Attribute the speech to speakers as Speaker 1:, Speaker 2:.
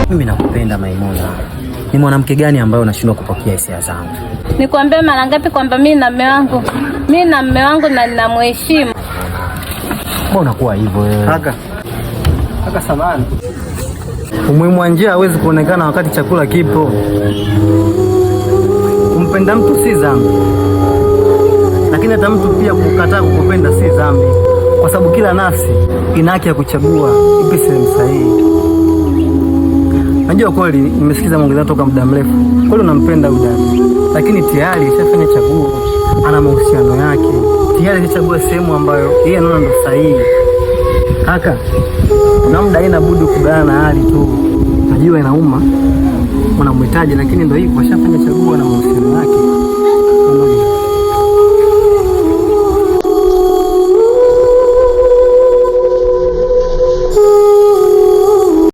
Speaker 1: Mimi nakupenda Maimuna. Ni mwanamke gani ambaye unashindwa kupokea hisia zangu?
Speaker 2: Nikwambie mara ngapi kwamba mimi na mume wangu. Mimi na mume wangu na ninamheshimu.
Speaker 1: Mbona unakuwa hivyo wewe?
Speaker 3: Kaka samahani. Umuhimu wa njia hauwezi kuonekana wakati chakula kipo. Kumpenda mtu si dhambi, lakini hata mtu pia kukataa kukupenda si dhambi, kwa sababu kila nafsi ina haki ya kuchagua ipi sehemu sahihi. Najua kweli nimesikiza maongezi toka muda mrefu. Kweli unampenda udada, lakini tayari ishafanya chaguo, ana mahusiano yake. Tayari ishachagua sehemu ambayo yeye anaona ndo sahihi. Kaka, kuna muda haina budi kubana na hali tu. Najua inauma, unamhitaji, lakini ndio hivyo, ashafanya chaguo na mahusiano yake.